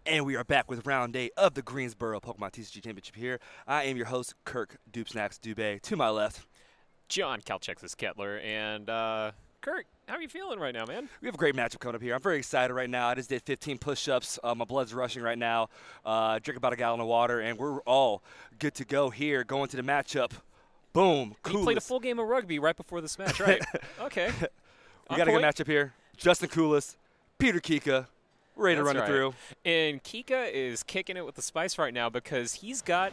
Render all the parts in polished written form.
And we are back with round 8 of the Greensboro Pokemon TCG Championship here. I am your host, Kirk Doopsnacks Dubé. To my left, John Calchexis Kettler. And, Kirk, how are you feeling right now, man? we have a great matchup coming up here. I'm very excited right now. I just did 15 push-ups. My blood's rushing right now. Drink about a gallon of water, and we're all good to go here going to the matchup. Boom. You played a full game of rugby right before this match, right? Okay. We got a good matchup here. Justin Kulas, Peter Kica. Ready to run it through. And Kica is kicking it with the spice right now because he's got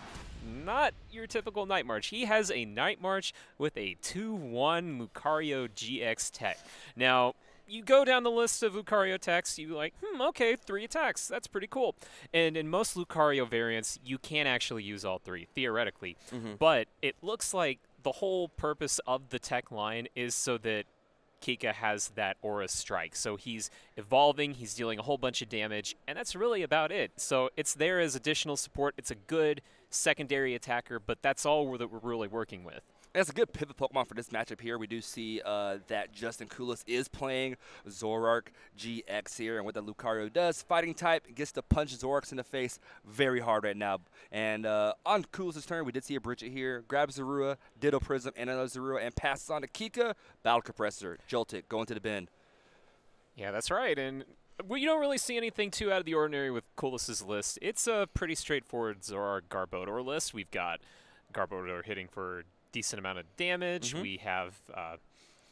not your typical Night March. He has a Night March with a 2-1 Lucario GX tech. Now, you go down the list of Lucario techs, you like, okay, 3 attacks. That's pretty cool. And in most Lucario variants, you can actually use all 3, theoretically. But it looks like the whole purpose of the tech line is so that Kica has that Aura Strike. So he's evolving, he's dealing a whole bunch of damage, and that's really about it. So it's there as additional support. It's a good secondary attacker, but that's all that we're really working with. That's a good pivot Pokemon for this matchup here. We do see that Justin Kulas is playing Zoroark GX here, and what the Lucario does, fighting type, gets to punch Zoroarks in the face very hard right now. And on Kulas' turn, we did see a Bridget here, grabs Zorua, Ditto Prism, and another Zorua, and passes on to Kica, Battle Compressor, Joltik, going to the bin. Yeah, that's right, and you don't really see anything too out of the ordinary with Kulas' list. It's a pretty straightforward Zoroark Garbodor list. We've got Garbodor hitting for decent amount of damage. We have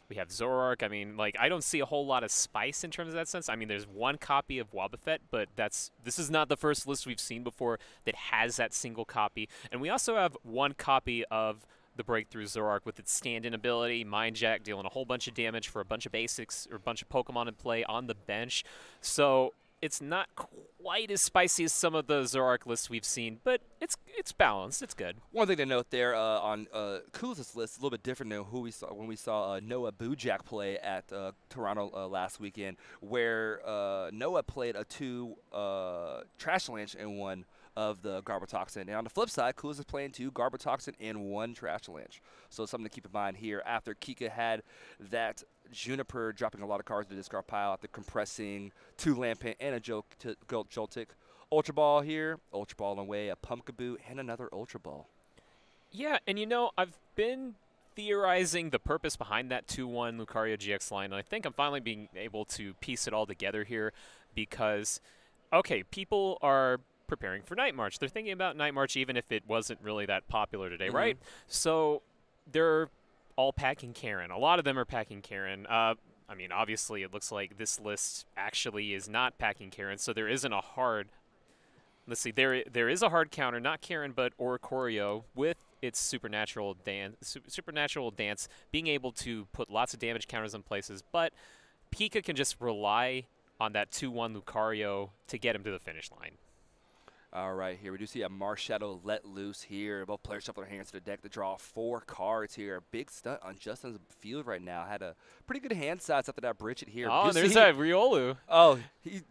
Zoroark. I mean, like, I don't see a whole lot of spice in terms of that sense. I mean, there's one copy of Wobbuffet, but this is not the first list we've seen before that has that single copy. And we also have one copy of the Breakthrough Zoroark with its stand-in ability, Mind Jack, dealing a whole bunch of damage for a bunch of basics or a bunch of Pokemon in play on the bench. So it's not quite as spicy as some of the Zoroark lists we've seen, but it's balanced. It's good. One thing to note there on Kulas' list, a little bit different than who we saw when we saw Noah Bojack play at Toronto last weekend, where Noah played a 2 Trash Lanch and 1 of the Garbotoxin. And on the flip side, Kulas is playing 2 Garbotoxin and 1 Trash Lanch. So something to keep in mind here. After Kica had that Juniper dropping a lot of cards to the discard pile after compressing 2 Lampent and a Joltik. Ultra Ball here, Ultra Ball away, a Pumpkaboo, and another Ultra Ball. Yeah, and you know, I've been theorizing the purpose behind that 2-1 Lucario GX line, and I think I'm finally being able to piece it all together here because, okay, people are preparing for Night March. They're thinking about Night March even if it wasn't really that popular today, right? So they're all packing Karen. A lot of them are packing Karen. I mean, obviously, it looks like this list actually is not packing Karen, so there isn't a hard. Let's see, there is a hard counter, not Karen, but Oricorio with its supernatural dance, being able to put lots of damage counters in places. But Pika can just rely on that 2-1 Lucario to get him to the finish line. All right, here we do see a Marshadow let loose here. Both players shuffle their hands to the deck to draw 4 cards here. Big stunt on Justin's field right now. Had a pretty good hand size after that Bridget here. Oh, there's that Riolu. Oh,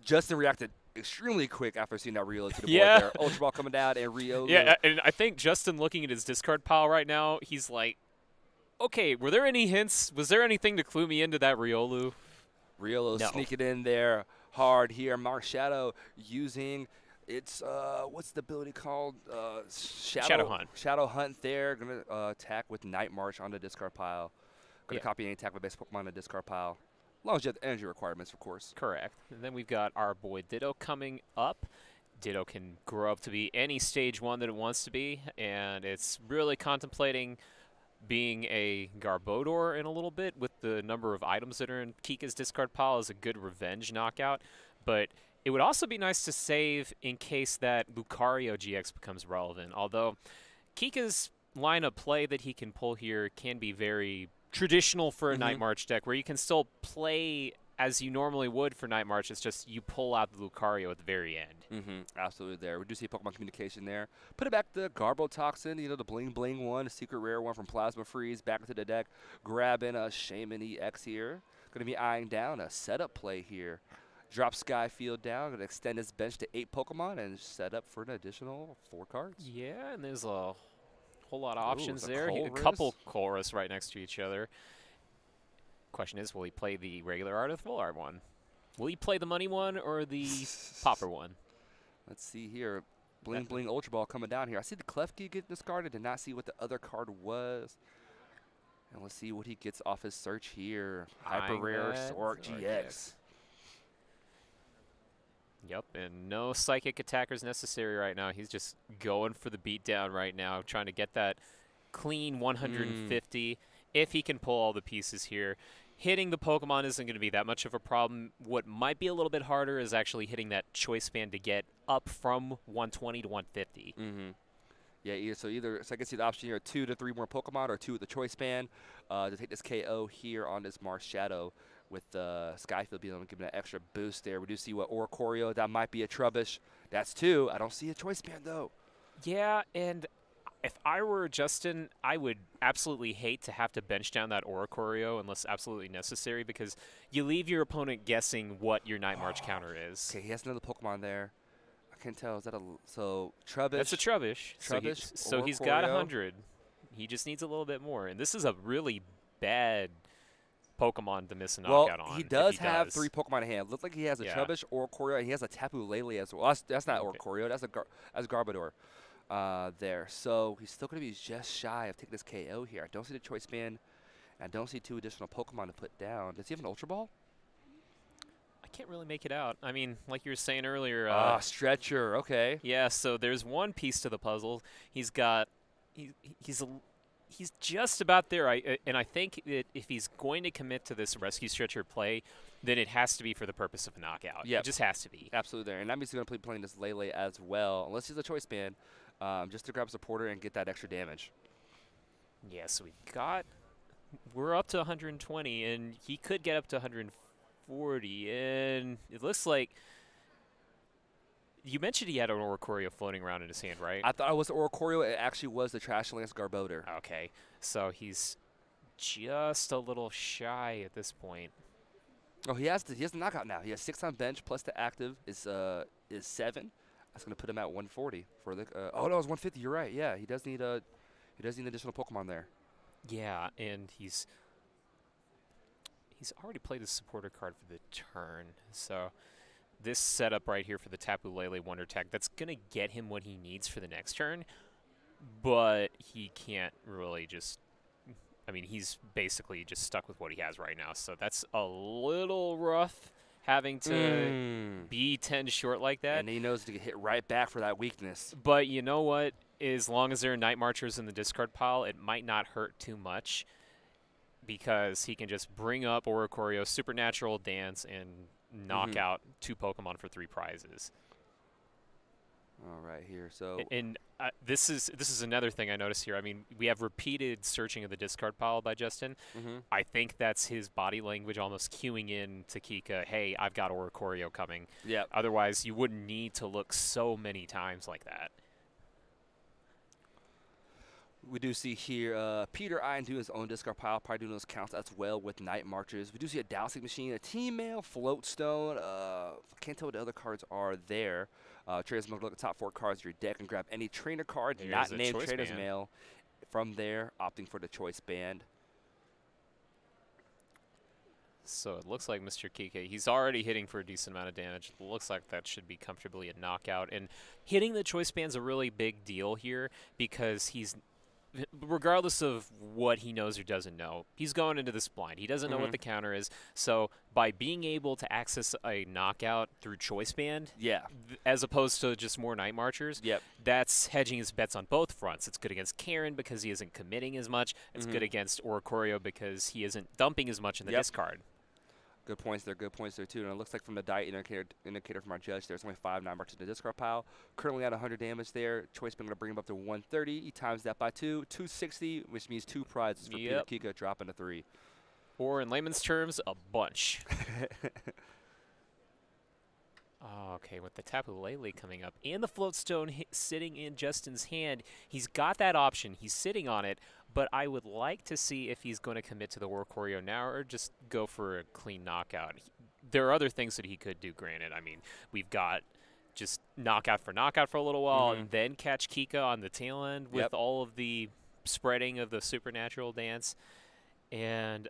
Justin reacted extremely quick after seeing that Riolu to the board there. Ultra Ball coming down and Riolu. Yeah, and I think Justin looking at his discard pile right now, he's like, okay, were there any hints? Was there anything to clue me into that Riolu? Riolu sneaking in there hard here. Marshadow using it's what's the ability called? Shadow Hunt. Shadow Hunt there. Gonna attack with Night March on the discard pile. Gonna copy any attack with base Pokemon on the discard pile. As long as you have the energy requirements, of course. Correct. And then we've got our boy Ditto coming up. Ditto can grow up to be any stage 1 that it wants to be, and it's really contemplating being a Garbodor in a little bit with the number of items that are in Kika's discard pile is a good revenge knockout. But it would also be nice to save in case that Lucario GX becomes relevant, although Kika's line of play that he can pull here can be very traditional for a Night March deck, where you can still play as you normally would for Night March. It's just you pull out the Lucario at the very end. Absolutely there. We do see Pokemon communication there. Put it back to Garbotoxin, you know, the Bling Bling one, a secret rare one from Plasma Freeze, back into the deck. Grabbing a Shaman EX here. Going to be eyeing down a setup play here. Drop Skyfield down, going to extend his bench to 8 Pokemon and set up for an additional 4 cards. Yeah, and there's a whole lot of options there. A couple Chorus right next to each other. Question is, will he play the regular art or the full art one? Will he play the money one or the popper one? Let's see here. Bling Bling Ultra Ball coming down here. I see the Klefki getting discarded. Did not see what the other card was. And let's see what he gets off his search here. Hyper Rare Sork GX. Yep, and no psychic attackers necessary right now. He's just going for the beatdown right now, trying to get that clean 150. If he can pull all the pieces here, hitting the Pokemon isn't going to be that much of a problem. What might be a little bit harder is actually hitting that choice band to get up from 120 to 150. Yeah, so I can see the option here: 2 to 3 more Pokemon, or 2 with the choice band to take this KO here on this Mars Shadow. With Skyfield being able to give it an extra boost there. We do see what Oricorio, that might be a Trubbish. That's 2. I don't see a choice band though. Yeah, and if I were Justin, I would absolutely hate to have to bench down that Oricorio unless absolutely necessary, because you leave your opponent guessing what your Night March counter is. Okay, he has another Pokemon there. I can't tell. Is that so Trubbish? That's a Trubbish. So he's got 100. He just needs a little bit more, and this is a really bad Pokemon to miss a knockout on. He does have 3 Pokemon in hand. Looks like he has a Trubbish, Oricorio, and he has a Tapu Lele as well. That's not Oricorio. That's Garbodor there. So he's still going to be just shy of taking this KO here. I don't see the choice band. I don't see 2 additional Pokemon to put down. Does he have an Ultra Ball? I can't really make it out. I mean, like you were saying earlier. Stretcher. Okay. Yeah, so there's one piece to the puzzle. He's got he's just about there. And I think that if he's going to commit to this rescue stretcher play, then it has to be for the purpose of a knockout. Yeah, it just has to be. Absolutely there. And that means he's going to be playing this Lele as well, unless he's a choice band, just to grab a supporter and get that extra damage. Yeah, so we're up to 120, and he could get up to 140. And it looks like you mentioned he had an Oricorio floating around in his hand, right? I thought it was the Oricorio. It actually was the Trash Lance Garbodor. Okay, so he's just a little shy at this point. Oh, he has the knockout now. He has 6 on bench plus the active is 7. That's going to put him at 140 for the. Oh no, it's 150. You're right. Yeah, he does need additional Pokemon there. Yeah, and he's already played his supporter card for the turn, so. This setup right here for the Tapu Lele Wonder Tag, that's going to get him what he needs for the next turn, but he can't really just, I mean, he's basically just stuck with what he has right now, so that's a little rough having to be 10 short like that. And he knows to get hit right back for that weakness. But you know what? As long as there are Night Marchers in the discard pile, it might not hurt too much, because he can just bring up Oricorio, Supernatural Dance, and knock out 2 Pokemon for 3 prizes. All right, here. So and this is another thing I noticed here. I mean, we have repeated searching of the discard pile by Justin. I think that's his body language almost cueing in to Kica, hey, I've got Oricorio coming. Yeah. Otherwise, you wouldn't need to look so many times like that. We do see here Peter Iron doing his own discard pile, probably doing those counts as well with Night Marchers. We do see a Dowsing Machine, a Team Mail, Floatstone. Can't tell what the other cards are there. Traders can look at the top 4 cards of your deck and grab any trainer card not named Traders Mail from there, opting for the choice band. So it looks like Mr. Kica, he's already hitting for a decent amount of damage. It looks like that should be comfortably a knockout. And hitting the choice band's a really big deal here because he's, regardless of what he knows or doesn't know, he's going into this blind. He doesn't know what the counter is. So by being able to access a knockout through choice band, as opposed to just more Night Marchers, that's hedging his bets on both fronts. It's good against Karen because he isn't committing as much. It's good against Oricorio because he isn't dumping as much in the discard. Good points there too. And it looks like from the die indicator from our judge, there's only 5 Night Marchers in the discard pile. Currently at 100 damage there. Choice been going to bring him up to 130. He times that by 2, 260, which means 2 prizes for Peter Kica dropping to 3. Or in layman's terms, a bunch. Okay, with the Tapu Lele coming up and the Floatstone sitting in Justin's hand, he's got that option. He's sitting on it, but I would like to see if he's going to commit to the Oricorio now or just go for a clean knockout. There are other things that he could do, granted. I mean, we've got just knockout for a little while and then catch Kica on the tail end with all of the spreading of the Supernatural Dance. And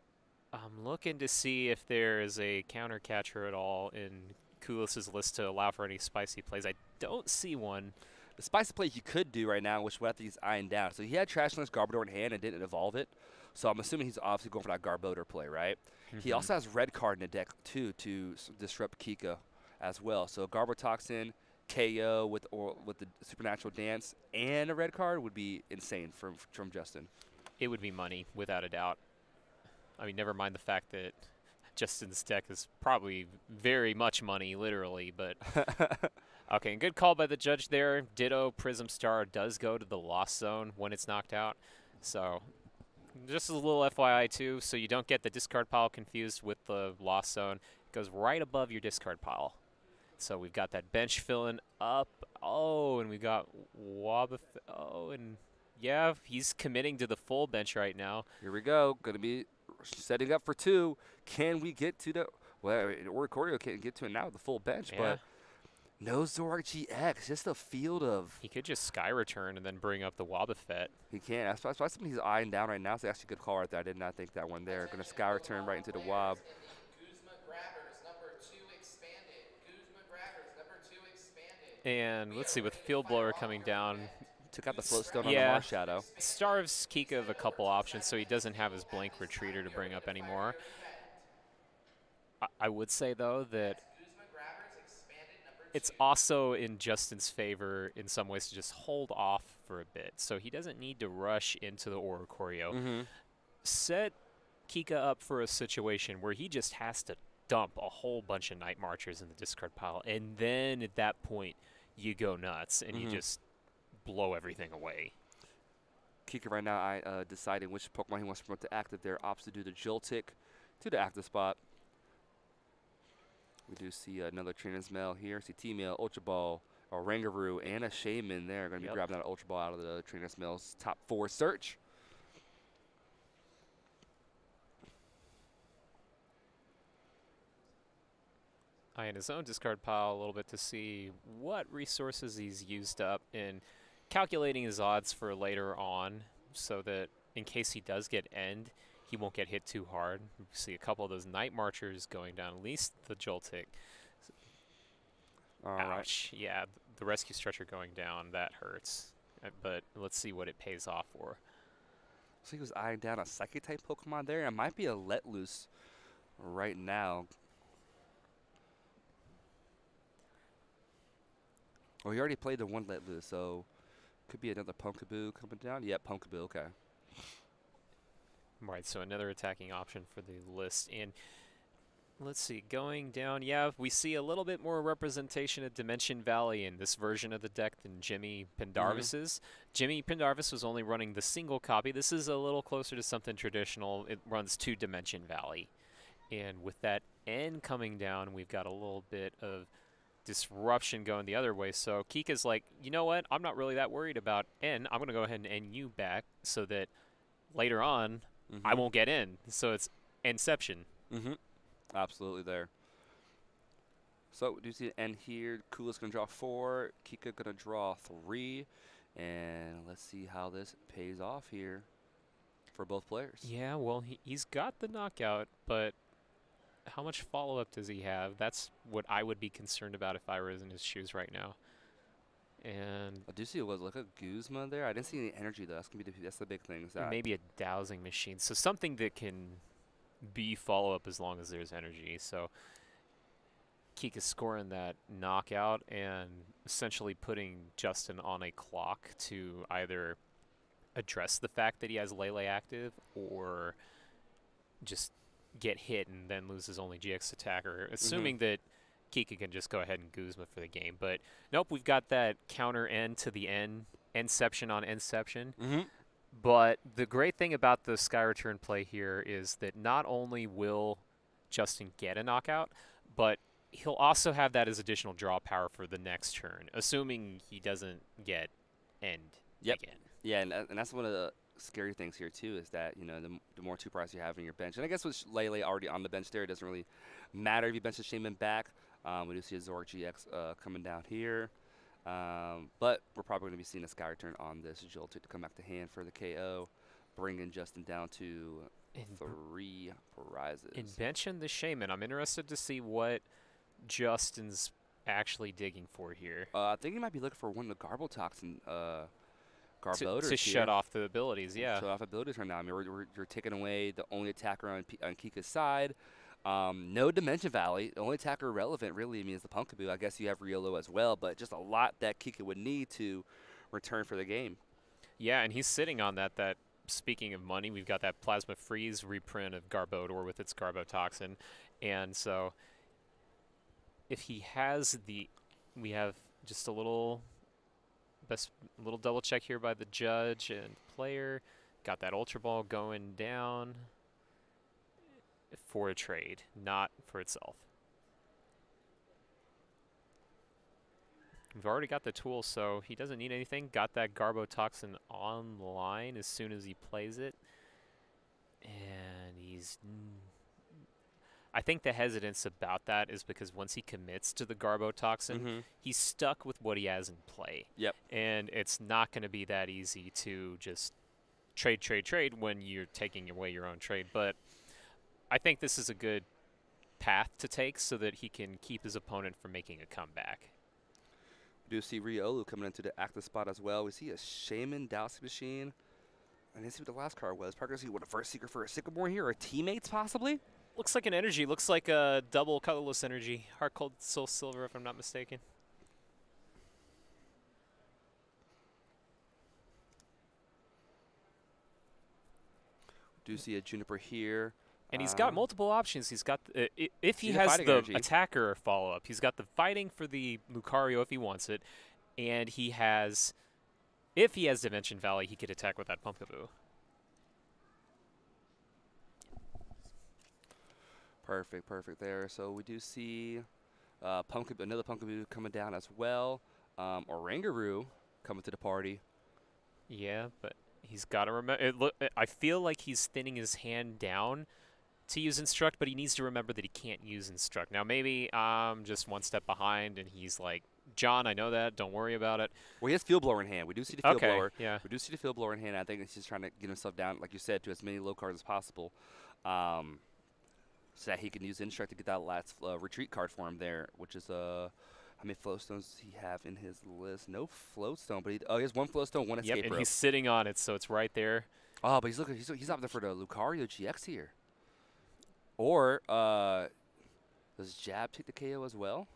I'm looking to see if there is a counter catcher at all in Kulas' list to allow for any spicy plays. I don't see one. The spicy play he could do right now, which I think he's eyeing down. So he had Trashland's Garbodor in hand and didn't evolve it. So I'm assuming he's obviously going for that Garbodor play, right? He Mm-hmm. also has red card in the deck too to disrupt Kica as well. So Garbotoxin, KO with the Supernatural Dance and a red card would be insane from Justin. It would be money, without a doubt. I mean, never mind the fact that Justin's deck is probably very much money, literally, but okay, and good call by the judge there. Ditto Prism Star does go to the lost zone when it's knocked out. So just as a little FYI too, so you don't get the discard pile confused with the lost zone. It goes right above your discard pile. So we've got that bench filling up. Oh, and we got Wabaf. Oh, and yeah, he's committing to the full bench right now. Here we go. Going to be setting up for 2. Can we get to the... Well, Oricorio can't get to it now with the full bench, Yeah. but no Zoroark GX. Just a field of... He could just Sky Return and then bring up the Wobbuffet. He can't. That's why something he's eyeing down right now. It's actually a good call right there. I did not think that one there. Going to Sky Return right into the Wob. And let's see, with Field Blower coming down, Took out the Float Stone on the yeah, Mars Shadow. starves Kica of a couple options, so he doesn't have his blank retreater to bring up anymore. I would say, though, that it's also in Justin's favor in some ways to just hold off for a bit. So he doesn't need to rush into the Oricorio. Set Kica up for a situation where he just has to dump a whole bunch of Night Marchers in the discard pile. And then at that point, you go nuts and you just blow everything away. Kica right now deciding which Pokemon he wants to promote to active there. Opts to do the Joltik to the active spot. We do see another Trainer's Mail here. See T-Mail, Ultra Ball, a Rangaroo, and a Shaman there. Going to be grabbing that Ultra Ball out of the Trainer's Mail's top 4 search. Eyeing his own discard pile a little bit to see what resources he's used up in calculating his odds for later on so that in case he does get end, he won't get hit too hard. You see a couple of those Night Marchers going down, at least the Joltik. Ouch. Right. Yeah, the Rescue Stretcher going down, that hurts. But let's see what it pays off for. So he was eyeing down a Psychic-type Pokemon there. It might be a Let Loose right now. Oh, he already played the one Let Loose, so could be another Pumpkaboo coming down. Yep, Pumpkaboo, okay. Right, so another attacking option for the list. And let's see, going down, yeah, we see a little bit more representation of Dimension Valley in this version of the deck than Jimmy Pendarvis's. Jimmy Pendarvis was only running the single copy. This is a little closer to something traditional. It runs 2 Dimension Valley. And with that N coming down, we've got a little bit of disruption going the other way. So Kica's like, you know what? I'm not really that worried about N. I'm going to go ahead and N you back so that later on I won't get in. So it's Inception. Absolutely there. So do you see an N here? Kulas going to draw 4. Kica going to draw 3. And let's see how this pays off here for both players. Yeah, well, he's got the knockout, but how much follow-up does he have? That's what I would be concerned about if I was in his shoes right now. And I do see it was like a Guzma there. I didn't see any energy though. That's the big thing. Is that maybe a dowsing machine. So something that can be follow-up as long as there's energy. So Kica's scoring that knockout and essentially putting Justin on a clock to either address the fact that he has Lele active or just get hit and then lose his only GX attacker, assuming that Kica can just go ahead and Guzma for the game. But nope, we've got that counter N to the N, Inception on Inception. But the great thing about the Sky Return play here is that not only will Justin get a knockout, but he'll also have that as additional draw power for the next turn, assuming he doesn't get end again. Yeah, and that's one of the scary things here too is that, you know, the more 2 prize you have in your bench, and I guess with Lele already on the bench there, it doesn't really matter if you bench the Shaman back. We do see a Zoroark GX coming down here, but we're probably going to be seeing a Sky Return on this Joltik to come back to hand for the KO, bringing Justin down to 3 prizes. In benching the Shaman, I'm interested to see what Justin's actually digging for here. I think he might be looking for one of the Garbotoxin Garboders to shut off the abilities, yeah. Shut off abilities right now. I mean, you're taking away the only attacker on Kica's side. No Dimension Valley. The only attacker relevant, really, I mean, is the Pumpkaboo. I guess you have Riolo as well, but just a lot that Kica would need to return for the game. Yeah, and he's sitting on that. Speaking of money, we've got that Plasma Freeze reprint of Garbodor with its Garbotoxin. And so if he has we have just a little double check here by the judge and player. Got that Ultra Ball going down for a trade, not for itself. We've already got the tool, so he doesn't need anything. Got that Garbotoxin online as soon as he plays it. And I think the hesitance about that is because once he commits to the Garbotoxin, he's stuck with what he has in play. Yep. And it's not going to be that easy to just trade when you're taking away your own trade. But I think this is a good path to take so that he can keep his opponent from making a comeback. We do see Riolu coming into the active spot as well. We see a Shaman Dowsing Machine. I didn't see what the last card was. Probably see what a first seeker for a Sycamore here, or teammates possibly. Looks like an energy. Looks like a double colorless energy. Heart Cold Soul Silver, if I'm not mistaken. Do see a Juniper here. And he's got multiple options. He's got if he has the attacker follow-up, he's got the fighting for the Lucario if he wants it, and he has, if he has Dimension Valley, he could attack with that Pumpkaboo. Perfect there. So we do see another Pumpkaboo coming down as well. Orangaroo coming to the party. Yeah, but he's got to remember. I feel like he's thinning his hand down to use Instruct, but he needs to remember that he can't use Instruct. Now, maybe I'm just one step behind, and he's like, John, I know that. Don't worry about it. Well, he has Field Blower in hand. We do see the Field Blower. Yeah. We do see the Field Blower in hand. I think he's just trying to get himself down, like you said, to as many low cards as possible, so that he can use Instruct to get that last retreat card for him there, which is how many Floatstones does he have in his list? No Floatstone, but he has one Floatstone, one Escape and Rope. He's sitting on it, so it's right there. Oh, but he's opting for the Lucario GX here. Or does Jab take the KO as well?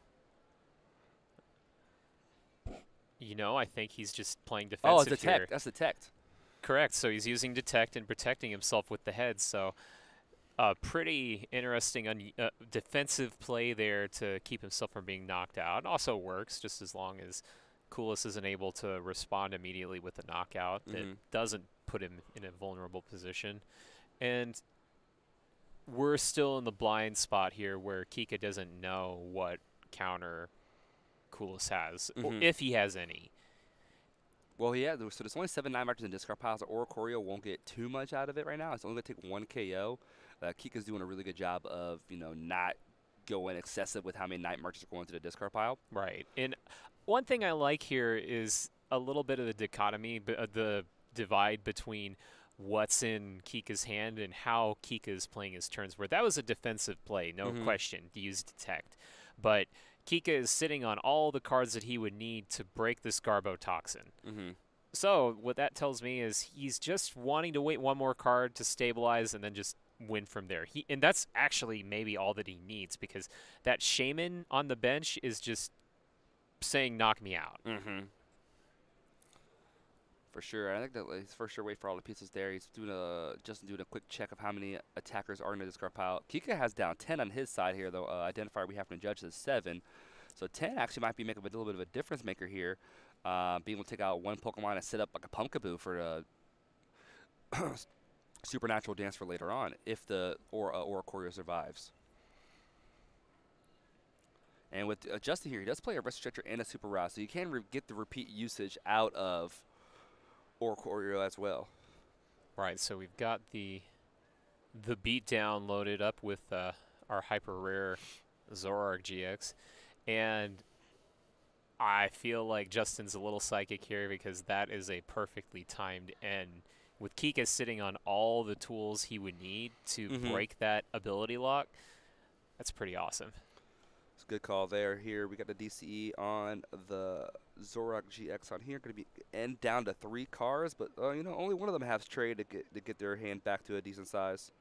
You know, I think he's just playing defensive. Oh, it's Detect. That's Detect. Correct. So he's using Detect and protecting himself with the head. So pretty interesting defensive play there to keep himself from being knocked out. It also works just as long as Kulas isn't able to respond immediately with a knockout that doesn't put him in a vulnerable position. And we're still in the blind spot here where Kica doesn't know what counter Kulas has, or if he has any. Well, yeah, so there's only 7 Night Marchers in discard piles. So Oricorio won't get too much out of it right now. It's only going to take 1 KO. Kika's doing a really good job of, not going excessive with how many Night Marchers are going to the discard pile. Right. And one thing I like here is a little bit of the dichotomy, the divide between what's in Kika's hand and how Kica is playing his turns, where that was a defensive play, no question, to use Detect. But Kica is sitting on all the cards that he would need to break this Garbotoxin. So what that tells me is he's just wanting to wait one more card to stabilize and then just win from there. And that's actually maybe all that he needs, because that Shaman on the bench is just saying, knock me out. For sure. I think that he's for sure wait for all the pieces there. He's just doing a quick check of how many attackers are in the discard pile. Kica has down 10 on his side here, though. Identifier we have to judge is 7. So 10 actually might be making a little bit of a difference maker here. Being able to take out one Pokemon and set up like a Pumpkaboo for the Supernatural Dance for later on, if the Oricorio survives. And with Justin here, he does play a Rest Stretcher and a Super Rod, so you can get the repeat usage out of Oricorio as well. Right, so we've got the beatdown loaded up with our hyper rare Zoroark GX, and I feel like Justin's a little psychic here because that is a perfectly timed end with Kica sitting on all the tools he would need to break that ability lock, that's pretty awesome. It's a good call there. Here we got the DCE on the Zoroark GX on here. Going to be end down to 3 cards, but you know, only one of them has trade to get their hand back to a decent size.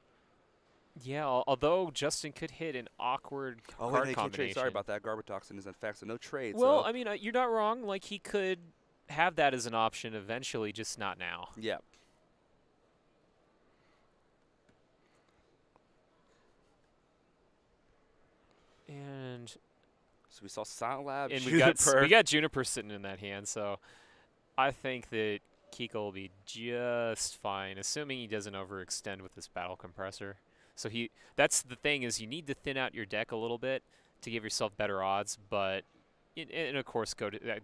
Yeah, although Justin could hit an awkward card he can't trade. combination. Sorry about that. Garbage Toxin is in fact, so no trade. Well, so. I mean, you're not wrong. Like, he could have that as an option eventually, just not now. Yeah. And so we saw Silent Lab, and Juniper. we got Juniper sitting in that hand, so I think that Kica will be just fine, assuming he doesn't overextend with this battle compressor. So that's the thing, is you need to thin out your deck a little bit to give yourself better odds, but and of course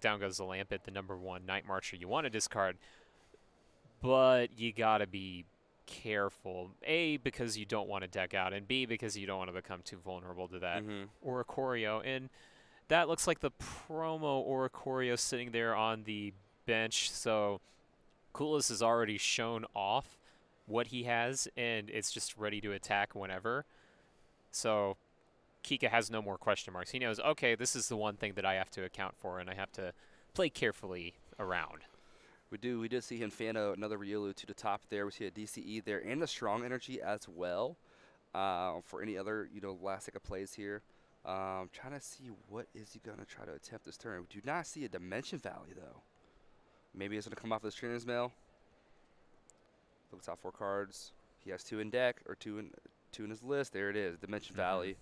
down goes the Lampet, the #1 Night Marcher you want to discard, but you gotta be careful. A, because you don't want to deck out, and B, because you don't want to become too vulnerable to that Oricorio. And that looks like the promo Oricorio sitting there on the bench, so Kulas has already shown off what he has, and it's just ready to attack whenever. So Kica has no more question marks. He knows, okay, this is the one thing that I have to account for, and I have to play carefully around. We did see him fan another Riolu to the top there. We see a DCE there and a strong energy as well. For any other, you know, last second plays here. Trying to see what is he gonna try to attempt this turn. We do not see a Dimension Valley though. Maybe it's gonna come off of the Trainer's Mail. Look, top 4 cards. He has 2 in deck, or 2 in his list. There it is, Dimension Valley.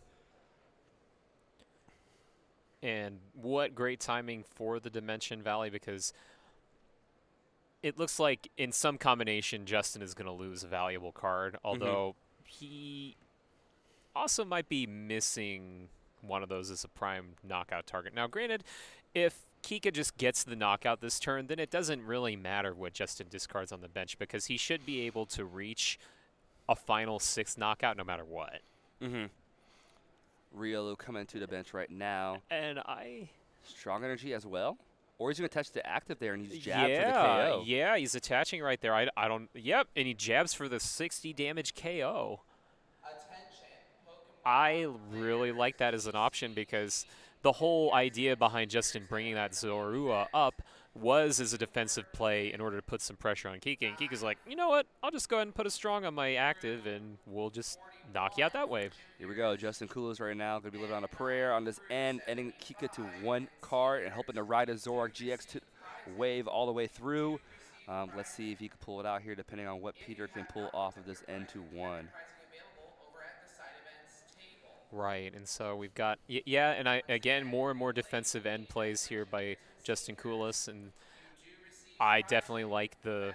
And what great timing for the Dimension Valley, because it looks like in some combination Justin is going to lose a valuable card, although he also might be missing one of those as a prime knockout target. Now, granted, if Kica just gets the knockout this turn, then it doesn't really matter what Justin discards on the bench, because he should be able to reach a final 6 knockout no matter what. Riolu coming to the bench right now. And strong energy as well? Or he's going to attach the active there and use jab for the KO. Yeah, he's attaching right there. I don't... Yep, and he jabs for the 60 damage KO. I really like that as an option, because the whole idea behind Justin bringing that Zorua up was as a defensive play in order to put some pressure on Kica. And Kika's like, you know what? I'll just go ahead and put a strong on my active, and we'll just knock you out that way. Here we go. Justin Kulas right now going to be living on a prayer on this end, ending Kica to 1 card and hoping to ride a Zoroark GX to wave all the way through. Let's see if he can pull it out here, depending on what Peter can pull off of this end to 1. Right, and so we've got, yeah, and again, more and more defensive end plays here by Justin Kulas, and I definitely like the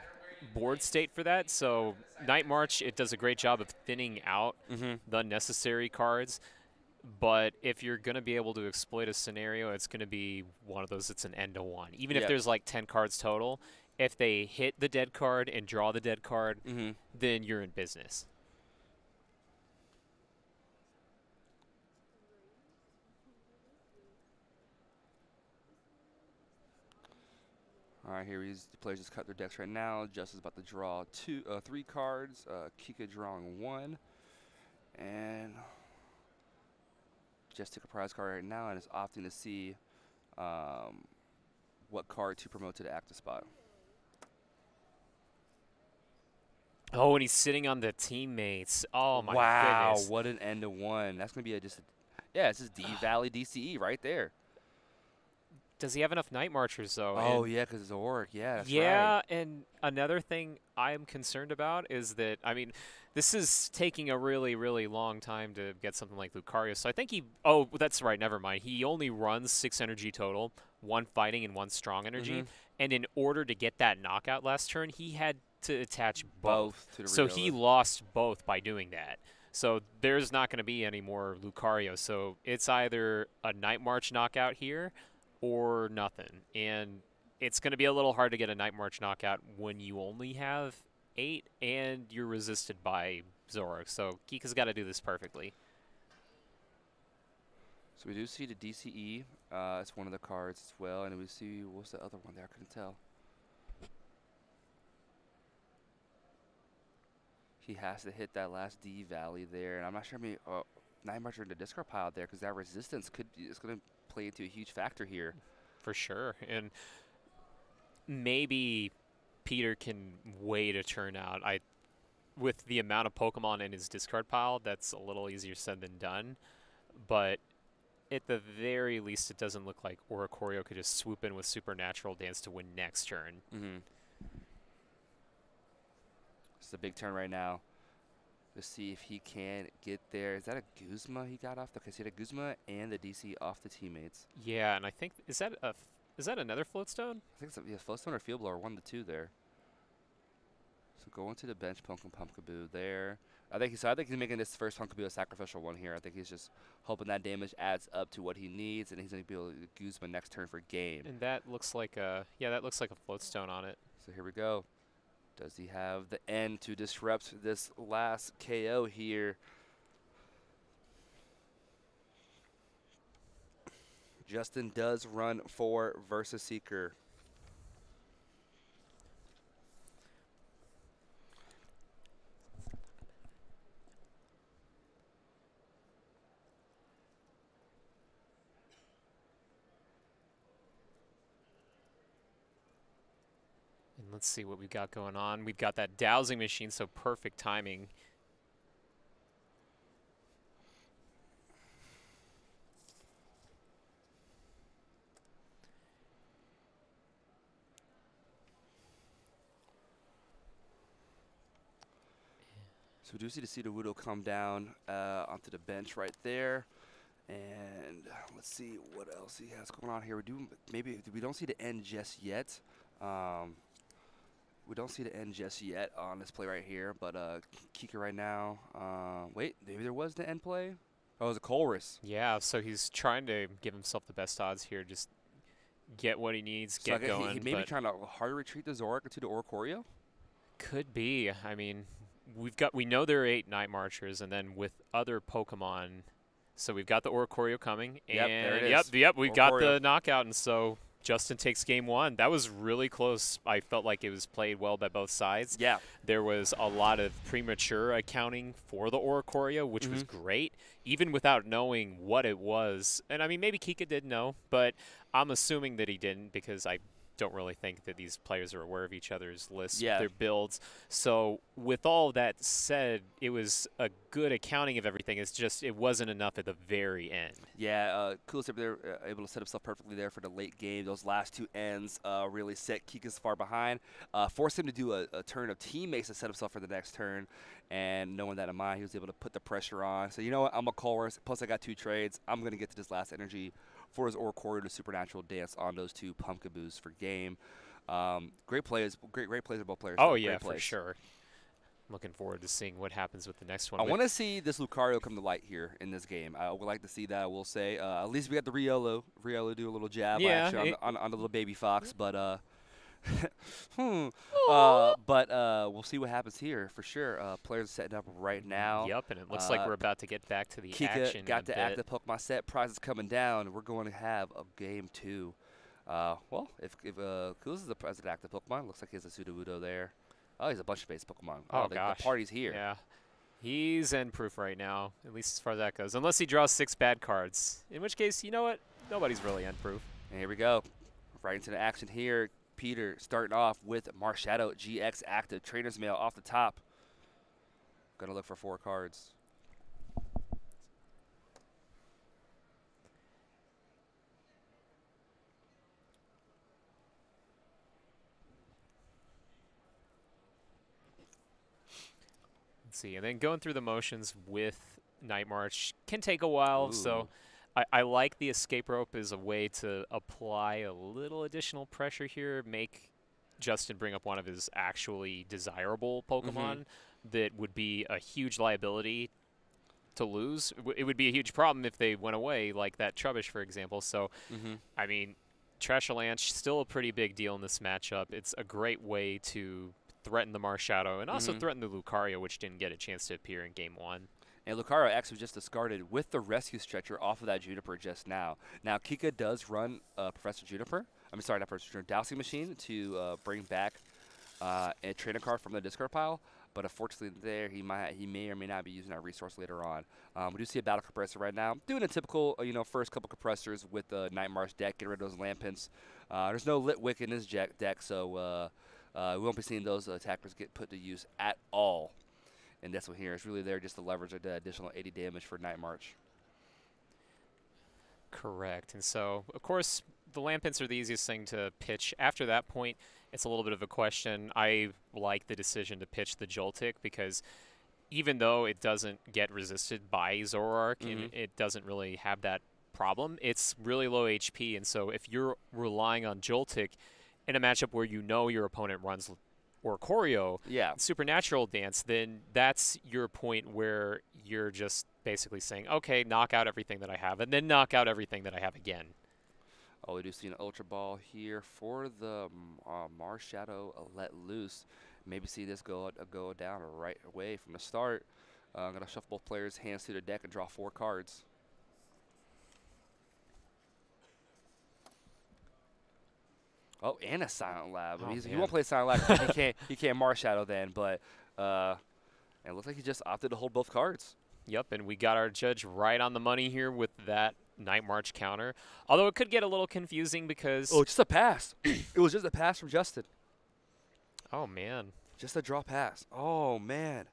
board state for that. So Night March, it does a great job of thinning out the unnecessary cards, but if you're going to be able to exploit a scenario, it's going to be one of those that's an end to 1. Even if there's like 10 cards total, if they hit the dead card and draw the dead card, then you're in business. All right, here the players just cut their decks right now. Justin's about to draw 3 cards. Kica drawing 1, and just took a prize card right now and is opting to see what card to promote to the active spot. Oh, and he's sitting on the teammates. Oh my wow, goodness! what an end to 1. That's gonna be it's just D Valley DCE right there. Does he have enough Night Marchers, though? Oh, yeah, because it's a work. Yeah, that's right. Yeah, and another thing I'm concerned about is that, I mean, this is taking a really, really long time to get something like Lucario. So I think oh, that's right, never mind. He only runs 6 energy total, 1 fighting and 1 strong energy. And in order to get that knockout last turn, he had to attach both. To the so he lost both by doing that. So there's not going to be any more Lucario. So it's either a Night March knockout here or nothing. And it's going to be a little hard to get a Night March knockout when you only have 8 and you're resisted by Zoroark. So Kica's got to do this perfectly. So we do see the DCE. It's one of the cards as well. And we see, what's the other one there? I couldn't tell. He has to hit that last D Valley there, and I'm not sure maybe Night Marcher in the discard pile there because that resistance is going to play into a huge factor here. For sure. And maybe Peter can wait a turn out. With the amount of Pokemon in his discard pile, that's a little easier said than done. But at the very least, it doesn't look like Oricorio could just swoop in with Supernatural Dance to win next turn. It's a big turn right now. Let's see if he can get there. Is that a Guzma he got off? Because he had a Guzma and the DC off the teammates. Yeah, and I think is that another Floatstone? I think it's Floatstone or Field Blower, 1 of the 2 there. So going to the bench, Pumpkaboo there. I think he's making this first Pumpkaboo a sacrificial one here. I think he's just hoping that damage adds up to what he needs, and he's going to be able to Guzma next turn for game. And that looks like a Floatstone on it. So here we go. Does he have the N to disrupt this last KO here? Justin does run for Versus Seeker. Let's see what we've got going on. We've got that dowsing machine, so perfect timing. So we do see the Sudowoodo come down onto the bench right there. And let's see what else he has going on here. We don't see the end just yet. We don't see the end just yet on this play right here, but Kica right now. Wait, maybe there was the end play? Oh, it was a Colress. Yeah, so he's trying to give himself the best odds here. Just get what he needs, So get going. He may be trying to hard retreat the Zoroark into the Oricorio? Could be. I mean, we know there are 8 Night Marchers, and then with other Pokemon, so we've got the Oricorio coming. And yep, there it is. Yep, we've Oricorio. got the knockout, and so Justin takes game 1. That was really close. I felt like it was played well by both sides. Yeah. There was a lot of premature accounting for the Oricorio, which was great, even without knowing what it was. And, I mean, maybe Kica did know, but I'm assuming that he didn't because I don't really think that these players are aware of each other's lists, their builds. So with all that said, it was a good accounting of everything. It's just it wasn't enough at the very end. Yeah, Kulas able to set himself perfectly there for the late game. Those last 2 ends really set Kika's far behind, forced him to do a turn of teammates to set himself for the next turn. And knowing that in mind, he was able to put the pressure on. So you know what? I'm a Colress. Plus I got 2 trades. I'm going to get to this last energy for his Oricorio to Supernatural Dance on those 2 Pumpkaboos for game. Great plays. Great plays of both players. Oh, yeah, for sure. Looking forward to seeing what happens with the next one. I want to see this Lucario come to light here in this game. I would like to see that. I will say at least we got the Riolo do a little jab action on the little baby fox, but we'll see what happens here for sure. Players setting up right now. Yep, and it looks like we're about to get back to the action. Kica got the active Pokemon set. Prizes coming down. We're going to have a game 2. Well, if Kulas is the president active Pokemon, looks like he has a Sudowoodo there. Oh, he's a bunch of base Pokemon. Oh, gosh. The party's here. Yeah. He's end proof right now, at least as far as that goes. Unless he draws 6 bad cards. In which case, you know what? Nobody's really end proof. And here we go. Right into the action here. Peter starting off with Marshadow GX active. Trainer's Mail off the top. Gonna look for 4 cards. See, and then going through the motions with Night March can take a while. Ooh. So I like the escape rope as a way to apply a little additional pressure here, make Justin bring up one of his actually desirable Pokemon that would be a huge liability to lose. It would be a huge problem if they went away, like that Trubbish, for example. So, I mean, Trashalanche, still a pretty big deal in this matchup. It's a great way to threaten the Marshadow and also threaten the Lucario, which didn't get a chance to appear in Game 1. And Lucario X was just discarded with the Rescue Stretcher off of that Juniper just now. Now, Kica does run Professor Juniper. I'm sorry, not Professor Juniper, Dowsing Machine to bring back a trainer card from the discard pile. but unfortunately there he may or may not be using that resource later on. We do see a battle compressor right now, doing a typical first couple compressors with the Night March deck, getting rid of those Lampents. There's no Lit Wick in this deck, so we won't be seeing those attackers get put to use at all. And this one here is really there just to leverage the additional 80 damage for Night March. Correct. And so, of course, the Lampents are the easiest thing to pitch. After that point, it's a little bit of a question. I like the decision to pitch the Joltik because even though it doesn't get resisted by Zoroark and it doesn't really have that problem, it's really low HP. And so if you're relying on Joltik in a matchup where you know your opponent runs or Choreo, Supernatural Dance, then that's your point where you're just basically saying, okay, knock out everything that I have, and then knock out everything that I have again. Oh, we do see an Ultra Ball here for the Marshadow Let Loose. Maybe see this go down right away from the start. I'm going to shuffle both players' hands to the deck and draw 4 cards. Oh, and a Silent Lab. Oh, he won't play Silent Lab because he can't Marshadow then, but it looks like he just opted to hold both cards. Yep, and we got our judge right on the money here with that Night March counter. Although it could get a little confusing because... Oh, just a pass. It was just a pass from Justin. Oh, man. Just a draw pass. Oh, man.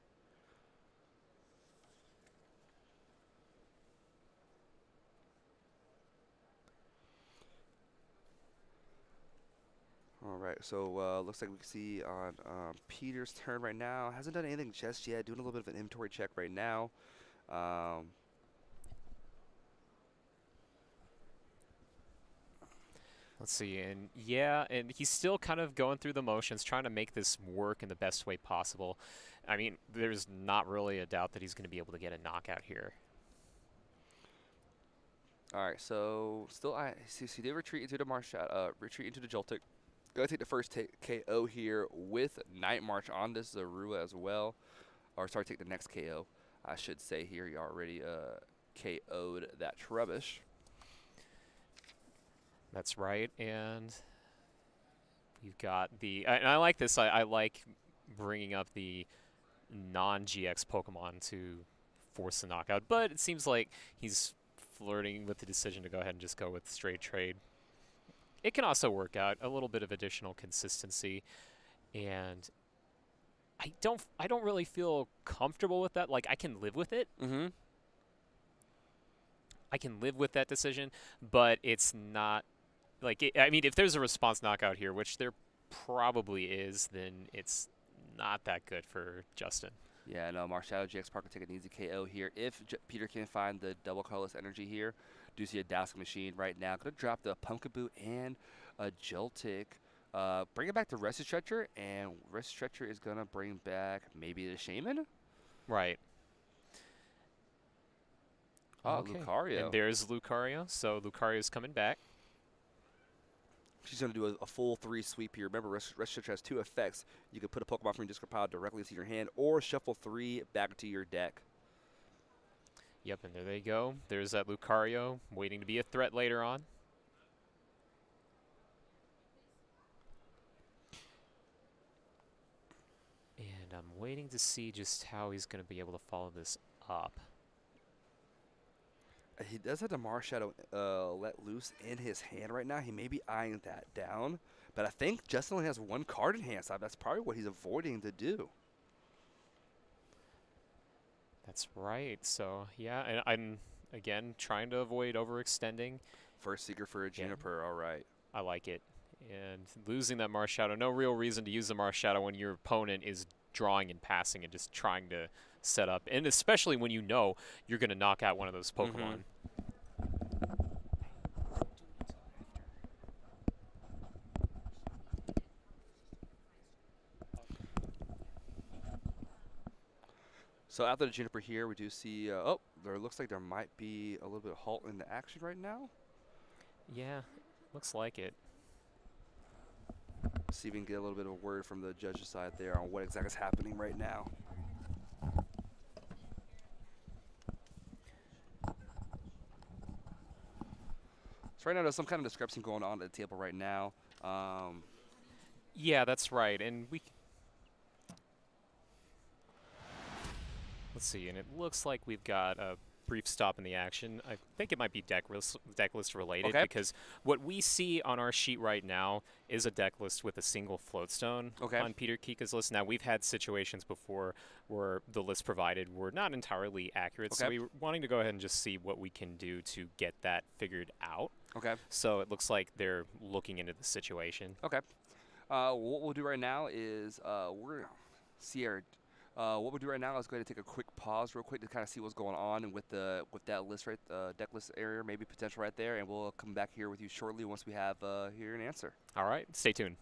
All right, so looks like we can see on Peter's turn right now. Hasn't done anything just yet. Doing a little bit of an inventory check right now. Let's see, and he's still kind of going through the motions, trying to make this work in the best way possible. I mean, there's not really a doubt that he's going to be able to get a knockout here. All right, so still, he did retreat into the retreat into the Joltik. Gonna take the first KO here with Night March on this Zorua as well. Or sorry, take the next KO, I should say here. He already KO'd that Trubbish. That's right, and you've got the... And I like this. I like bringing up the non-GX Pokemon to force the knockout, but it seems like he's flirting with the decision to go ahead and just go with straight trade. It can also work out a little bit of additional consistency, and I don't really feel comfortable with that. Like, I can live with it. I can live with that decision, but it's not like I mean, if there's a response knockout here, which there probably is, then it's not that good for Justin. Yeah, no, Marshadow GX Park can take an easy KO here if Peter can find the double colorless energy here. Do see a Dask Machine right now. Going to drop the Pumpkaboo and a Joltik. Bring it back to Rescue Stretcher, and Rescue Stretcher is going to bring back maybe the Shaman? Right. Oh, okay. Lucario. And there's Lucario. So Lucario's coming back. She's going to do a full 3 sweep here. Remember, Rescue Stretcher has 2 effects. You can put a Pokemon from your discard pile directly into your hand or shuffle 3 back into your deck. Yep, and there they go. There's that Lucario waiting to be a threat later on. And I'm waiting to see just how he's going to be able to follow this up. He does have the Marshadow Let Loose in his hand right now. He may be eyeing that down, but I think Justin only has 1 card in hand, so that's probably what he's avoiding to do. That's right. So, yeah, and I'm, again, trying to avoid overextending. First Seeker for a Juniper, all right. I like it. And losing that Marshadow, no real reason to use the Marshadow when your opponent is drawing and passing and just trying to set up. And especially when you know you're going to knock out one of those Pokemon. So after the Juniper here, we do see, oh, there looks like there might be a little bit of halt in the action right now. Yeah, looks like it. See if we can get a little bit of a word from the judge's side there on what exactly is happening right now. So right now there's some kind of discrepancy going on at the table right now. Yeah, that's right. And Let's see, and it looks like we've got a brief stop in the action. I think it might be deck list related Okay. because what we see on our sheet right now is a deck list with a single floatstone Okay. on Peter Kica's list. Now, we've had situations before where the lists provided were not entirely accurate, so Okay. we were wanting to go ahead and just see what we can do to get that figured out. Okay. So it looks like they're looking into the situation. Okay. What we'll do right now is we're Sierra. What we'll do right now is go ahead and take a quick pause, real quick, to kind of see what's going on and with that list right, deck list area, maybe potential right there, and we'll come back here with you shortly once we have here an answer. All right, stay tuned.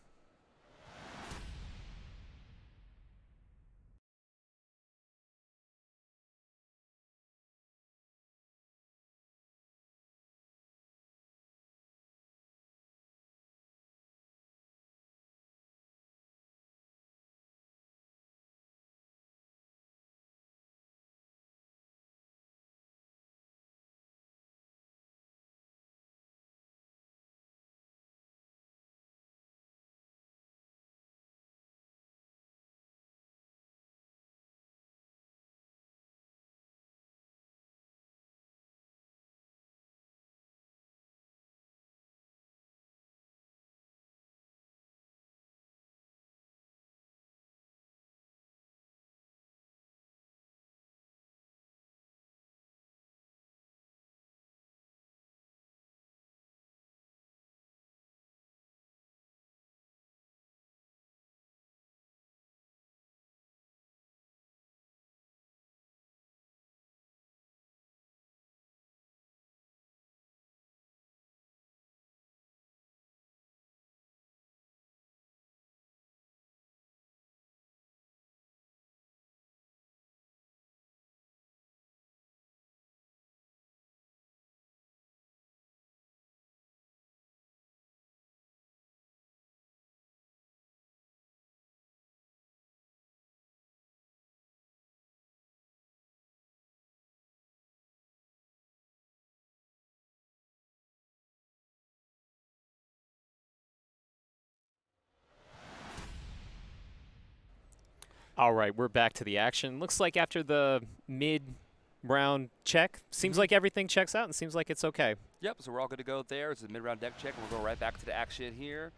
All right, we're back to the action. Looks like after the mid-round check, seems like everything checks out and seems like it's okay. Yep, so we're all good to go there. It's a mid-round deck check, and we'll go right back to the action here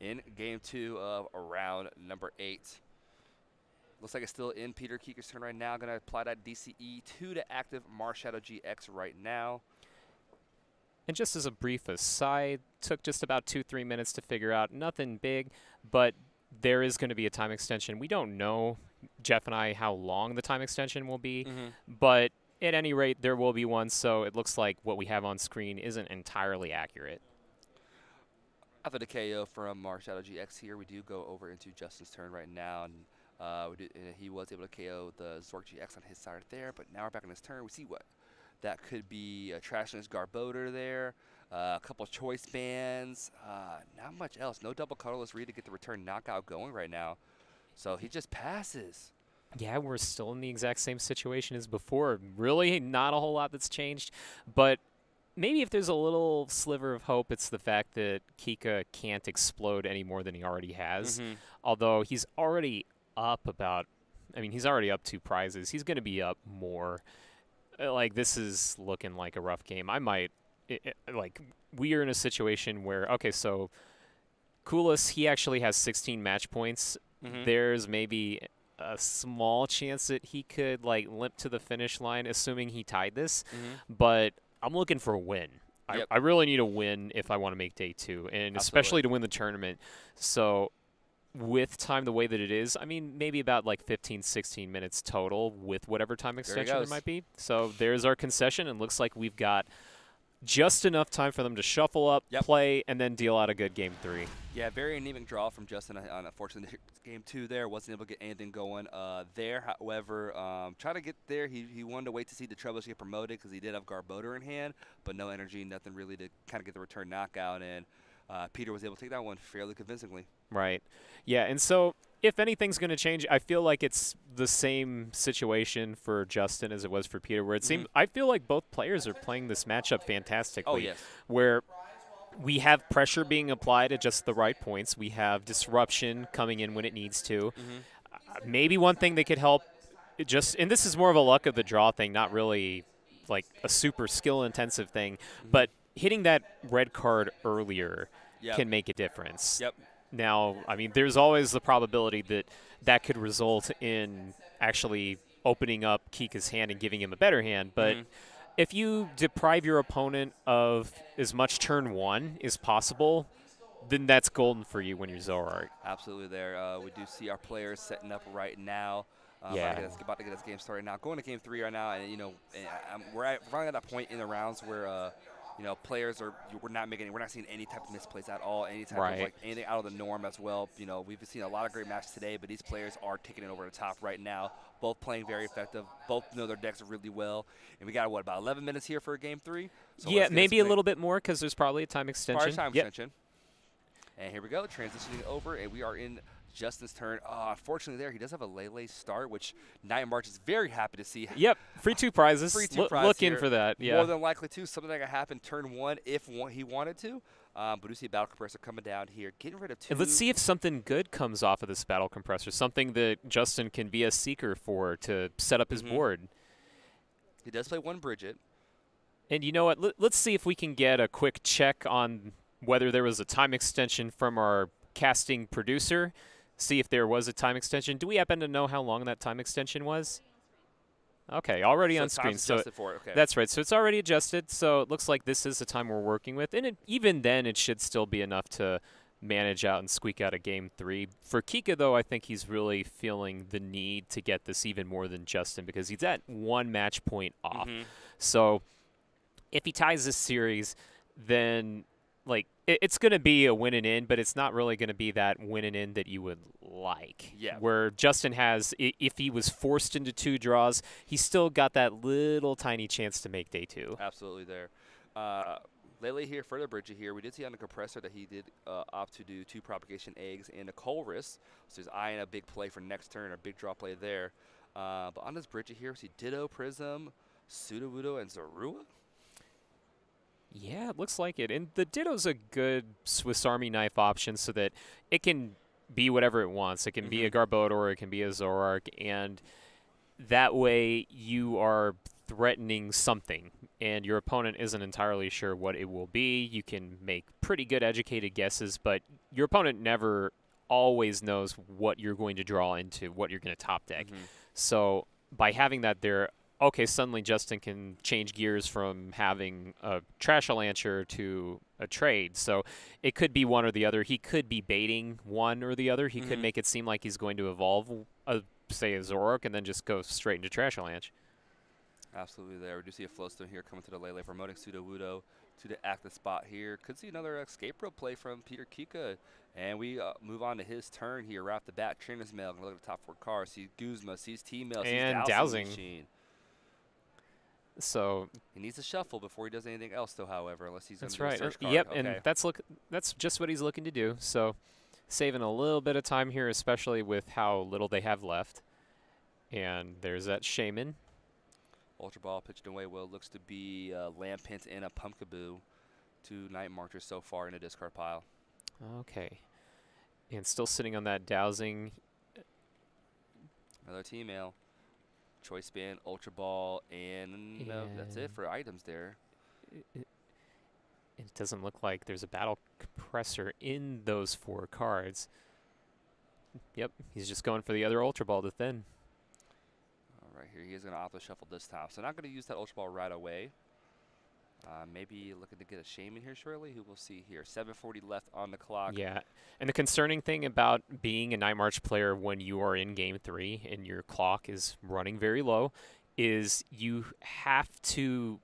in Game 2 of round number 8. Looks like it's still in Peter Kica's turn right now. Going to apply that DCE to the active Marshadow GX right now. And just as a brief aside, took just about 2-3 minutes to figure out. Nothing big, but there is going to be a time extension. We don't know, Jeff and I, how long the time extension will be, but at any rate, there will be one, so it looks like what we have on screen isn't entirely accurate. After the KO from Marshadow GX here, we do go over into Justin's turn right now, and he was able to KO the Zork GX on his side there, but now we're back on his turn. We see what that could be. Trashless Garboter there, a couple of choice bands, not much else. No double colorless read to get the return knockout going right now, so he just passes. Yeah, we're still in the exact same situation as before. Really not a whole lot that's changed, but maybe if there's a little sliver of hope, it's the fact that Kica can't explode any more than he already has. Although he's already up he's already up 2 prizes. He's going to be up more. Like, this is looking like a rough game. We are in a situation where, okay, so Kulas, he actually has 16 match points. There's maybe a small chance that he could, limp to the finish line, assuming he tied this. But I'm looking for a win. Yep. I really need a win if I want to make day 2, and especially to win the tournament. So with time the way that it is, maybe about 15, 16 minutes total with whatever time extension there might be. So there's our concession, and looks like we've got just enough time for them to shuffle up, play, and then deal out a good game 3. Yeah, very anemic draw from Justin. Unfortunately, game 2 there wasn't able to get anything going there. However, trying to get there, he wanted to wait to see the Troubles get promoted because he did have Garboter in hand, but no energy, nothing really to kind of get the return knockout, and Peter was able to take that one fairly convincingly. Right. Yeah, and so if anything's going to change, I feel like it's the same situation for Justin as it was for Peter, where it seems I feel like both players are playing this matchup fantastically. Oh, yes. Where we have pressure being applied at just the right points. We have disruption coming in when it needs to. Maybe one thing that could help and this is more of a luck of the draw thing, not really like a super skill intensive thing, but hitting that red card earlier Yep. can make a difference. Yep. Now, I mean, there's always the probability that that could result in actually opening up Kica's hand and giving him a better hand, but if you deprive your opponent of as much turn 1 as possible, then that's golden for you when you're Zoroark. Absolutely there. We do see our players setting up right now. Yeah. About to get this game started now. Going to game 3 right now, and we're finally at that point in the rounds where players we're not seeing any type of misplays at all, any type of like anything out of the norm as well. We've seen a lot of great matches today, but these players are taking it over the top right now. Both playing very effective. Both know their decks really well, and we got about 11 minutes here for game 3. So yeah, maybe a little bit more because there's probably a time extension. Extension. And here we go, transitioning over, and we are in Justin's turn. Unfortunately there, he does have a Lele start, which Night March is very happy to see. Yep, free 2 prizes. Free 2 prizes Look here. in for that, yeah. More than likely, too, something that could happen turn 1 if he wanted to. But we see a Battle Compressor coming down here, getting rid of 2. And let's see if something good comes off of this Battle Compressor, something that Justin can be a seeker for to set up his board. He does play 1 Bridget. And you know what? Let's see if we can get a quick check on whether there was a time extension from our casting producer. See if there was a time extension. Do we happen to know how long that time extension was? Okay, already on screen. So okay. That's right. So it's already adjusted. So it looks like this is the time we're working with. And even then, it should still be enough to manage out and squeak out a game 3. For Kica, though, I think he's really feeling the need to get this even more than Justin because he's at 1 match point off. So if he ties this series, then it's going to be a win and in, but it's not really going to be that win and in that you would like. Yeah. Where Justin has, if he was forced into 2 draws, he's still got that little tiny chance to make day 2. Absolutely there. Lele here, further Bridget here. We did see on the compressor that he did opt to do 2 propagation eggs and a Colress. So he's eyeing a big play for next turn, a big draw play there. But on this Bridget here, we see Ditto, Prism, Sudowoodo, and Zorua. Yeah, it looks like it. And the Ditto's a good Swiss Army knife option so that it can be whatever it wants. It can be a Garbodor, it can be a Zoroark, and that way you are threatening something, and your opponent isn't entirely sure what it will be. You can make pretty good educated guesses, but your opponent never always knows what you're going to draw into, what you're going to top deck. So by having that there, okay, suddenly Justin can change gears from having a Trash Lancer to a trade. So it could be one or the other. He could be baiting one or the other. He could make it seem like he's going to evolve, say, a Zoroark, and then just go straight into Trash Lancer. Absolutely there. We do see a Flowstone here coming to the Lele, promoting Sudowoodo to the active spot here. Could see another escape rope play from Peter Kica. And we move on to his turn here right off the bat. Trainer's Mail, going to look at the top 4 cards. Sees Guzma, sees T-Mail, sees Dowsing Machine. So he needs to shuffle before he does anything else, though. However, unless he's that's going right. to search card. Yep, okay. and that's just what he's looking to do. So saving a little bit of time here, especially with how little they have left. And there's that Shaman. Ultra Ball pitched away. Well, looks to be Lampent and a Pumpkaboo, 2 Night Marchers so far in the discard pile. Okay, and still sitting on that Dowsing. Another T-Mail. Choice Band, Ultra Ball, and that's it for items there. It doesn't look like there's a Battle Compressor in those 4 cards. Yep, he's just going for the other Ultra Ball to thin. All right, here he is going to auto shuffle this time. So not going to use that Ultra Ball right away. Maybe looking to get a Shaman here shortly, who we'll see here. 7:40 left on the clock. Yeah, and the concerning thing about being a Night March player when you are in Game 3 and your clock is running very low is you have to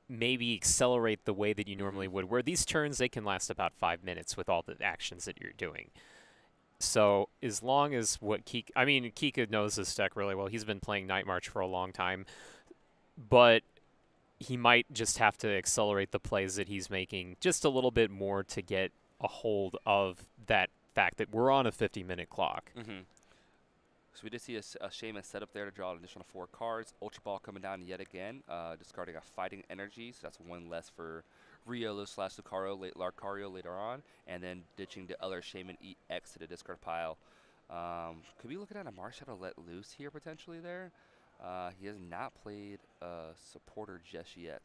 maybe accelerate the way that you normally would, where these turns, they can last about 5 minutes with all the actions that you're doing. So as long as Kica knows this deck really well. He's been playing Night March for a long time, but he might just have to accelerate the plays that he's making just a little bit more to get a hold of that fact that we're on a 50-minute clock. So we did see a Shaman set up there to draw an additional 4 cards. Ultra Ball coming down yet again, discarding a Fighting Energy, so that's 1 less for Lucario later on, and then ditching the other Shaman EX to the discard pile. Could we look at a Marshadow let loose here potentially there? He has not played supporter just yet.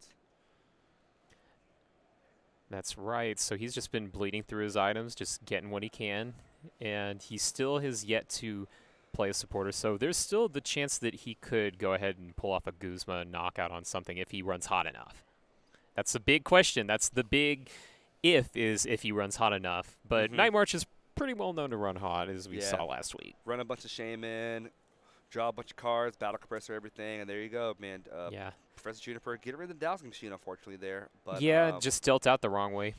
That's right. So he's just been bleeding through his items, just getting what he can. And he still has yet to play a supporter. So there's still the chance that he could go ahead and pull off a Guzma knockout on something if he runs hot enough. That's the big question. That's the big if he runs hot enough. But Night March is pretty well known to run hot, as we saw last week. Run a bunch of Shaman, draw a bunch of cards, battle compressor, everything, and there you go, man. Yeah. Professor Juniper, get rid of the dowsing machine, unfortunately, there. But yeah, just dealt out the wrong way.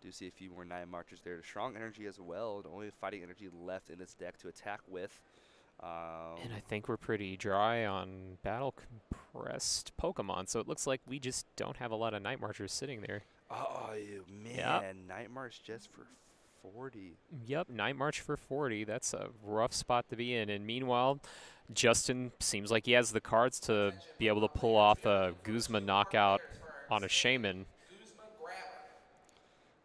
Do see a few more 9 marchers there. Strong energy as well. The only fighting energy left in its deck to attack with. And I think we're pretty dry on battle compressed Pokemon, so it looks like we just don't have a lot of Night Marchers sitting there. Oh, man. Yep. Night March just for 40. Yep, Night March for 40. That's a rough spot to be in. And meanwhile, Justin seems like he has the cards to be able to pull off a Guzma knockout on a Shaman.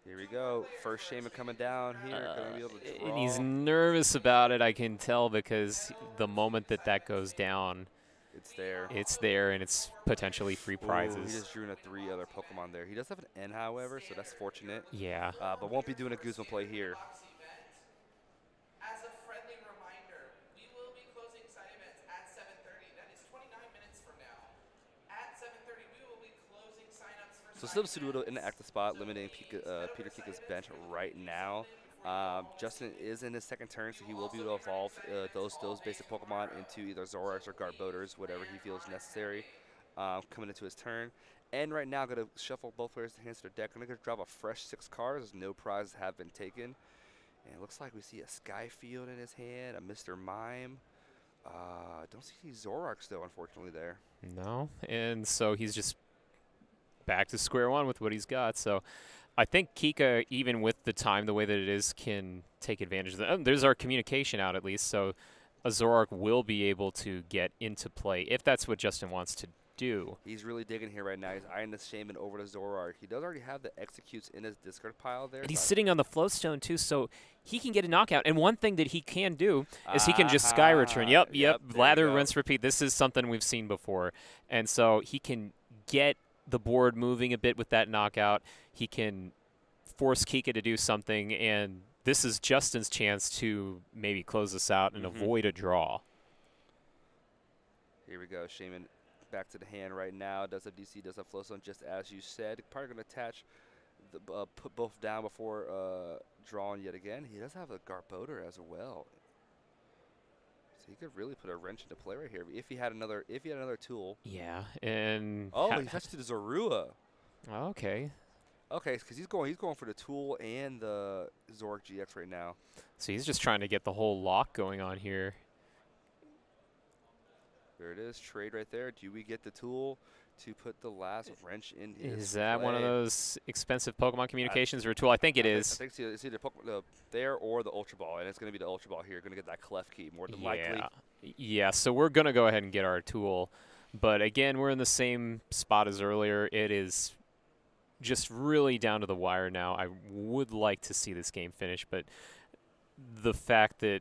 Here we go. First Shaman coming down here. Gonna be able to draw. And he's nervous about it, I can tell, because the moment that goes down, it's there. It's there, and it's potentially free prizes. Ooh, he just drew in a 3 other Pokemon there. He does have an N, however, so that's fortunate. Yeah. But won't be doing a Guzma play here. As a friendly reminder, we will be closing side events at 7:30. That is 29 minutes from now. At 7:30, we will be closing signups for. So still Sudowoodo in the active spot, limiting Peter Kica's bench right now. Justin is in his second turn, so he will be able to evolve those basic Pokemon into either Zoroarks or Garbodors, whatever he feels necessary, coming into his turn. And right now, going to shuffle both players' hands to their deck. Going to drop a fresh 6 cards, as no prizes have been taken. And it looks like we see a Skyfield in his hand, a Mr. Mime. Don't see any Zoroarks, though, unfortunately, there. No, and so he's just back to square one with what he's got. So I think Kica, even with the time the way that it is, can take advantage of that. There's our communication out, at least, so a Zoroark will be able to get into play if that's what Justin wants to do. He's really digging here right now. He's eyeing the Shaman over to Zoroark. He does already have the Executes in his discard pile there. And he's sitting on the Flowstone, too, so he can get a knockout. And one thing that he can do is he can just Sky Return. Yep. Lather, rinse, repeat. This is something we've seen before. And so he can get the board moving a bit with that knockout. He can force Kica to do something, and this is Justin's chance to maybe close this out and avoid a draw. Here we go. Shaman back to the hand right now. Does have DC, does have Flowstone, just as you said. Probably going to attach, put both down before drawing yet again. He does have a Garbodor as well. So he could really put a wrench into play right here if he had another tool. Yeah, and he touched to the Zorua. Okay. Okay, because he's going for the tool and the Zoroark GX right now. So he's just trying to get the whole lock going on here. There it is, trade right there. Do we get the tool to put the last wrench in his Is that play? one of those expensive Pokemon communications or a tool? I think it is. I think it's either there or the Ultra Ball, and it's going to be the Ultra Ball here. Going to get that Clef Key more than likely. Yeah, so we're going to go ahead and get our tool. But again, we're in the same spot as earlier. It is just really down to the wire now. I would like to see this game finish, but the fact that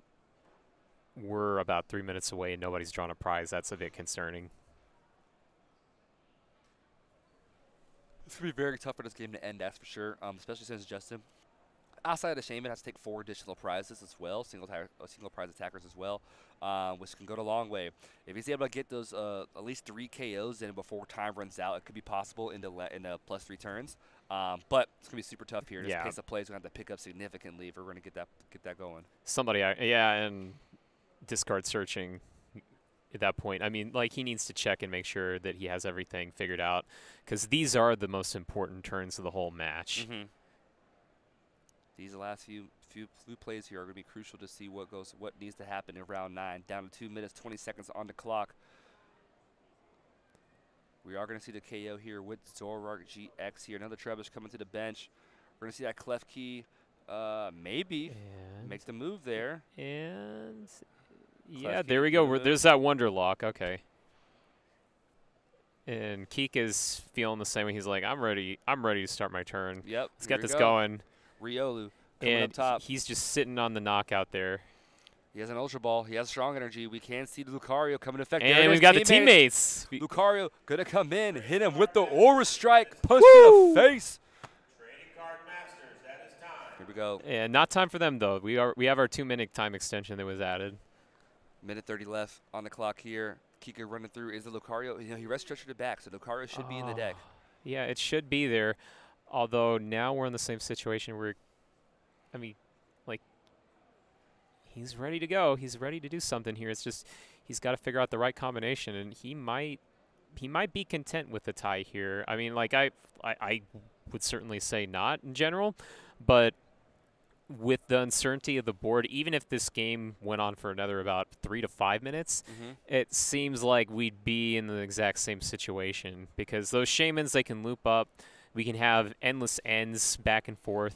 we're about 3 minutes away and nobody's drawn a prize, that's a bit concerning. It's going to be very tough for this game to end, that's for sure, especially since Justin, outside of the Shaman, has to take 4 additional prizes as well, single prize attackers as well, which can go a long way. If he's able to get those at least 3 KOs in before time runs out, it could be possible in the +3 turns. But it's going to be super tough here. This pace of play is going to have to pick up significantly if we're going to get that going. And discard searching at that point. I mean, like, he needs to check and make sure that he has everything figured out, because these are the most important turns of the whole match. These last few plays here are going to be crucial to see what needs to happen in round 9. Down to 2 minutes, 20 seconds on the clock. We are going to see the KO here with Zoroark GX here. Another Trebuch coming to the bench. We're going to see that Clef Key maybe makes the move there. And there we go. There's that Wonder Lock. Okay. And Kica's feeling the same way. He's like, I'm ready to start my turn. Yep. Let's get this going. Riolu coming and up top. He's just sitting on the knockout there. He has an Ultra Ball. He has strong energy. We can see Lucario coming to effect. And we've got the teammates. Lucario going to come in, hit him with the Aura Strike, punch to the face. Trading card masters, that is time. Here we go. And not time for them, though. We have our 2-minute time extension that was added. Minute 30 left on the clock here. Kica running through. Is the Lucario? You know, he rest stretched it back, so Lucario should be in the deck. Yeah, it should be there. Although now we're in the same situation where, I mean, like, he's ready to go. He's ready to do something here. It's just he's got to figure out the right combination, and he might be content with the tie here. I mean, like I would certainly say not in general, but with the uncertainty of the board, even if this game went on for another about 3 to 5 minutes, it seems like we'd be in the exact same situation because those shamans, they can loop up. We can have endless ends back and forth.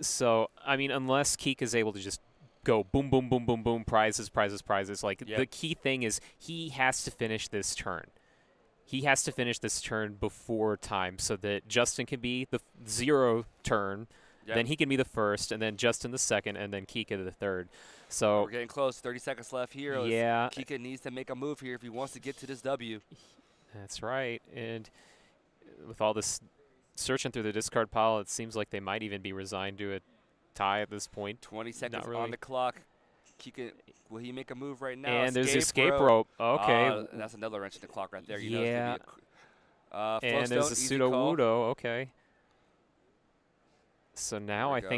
So, I mean, unless Kica is able to just go boom, boom, boom, boom, boom, prizes, prizes, prizes. Like, the key thing is he has to finish this turn. He has to finish this turn before time so that Justin can be the 0 turn. Then he can be the first, and then Justin the second, and then Kica the third. So we're getting close. 30 seconds left here. Yeah. Kica needs to make a move here if he wants to get to this W. That's right. And with all this searching through the discard pile, it seems like they might even be resigned to a tie at this point. 20 seconds on the clock. Kica, will he make a move right now? And there's escape rope. Okay. That's another wrench in the clock right there. You yeah. Know and there's a pseudo-wudo. Okay. So now I think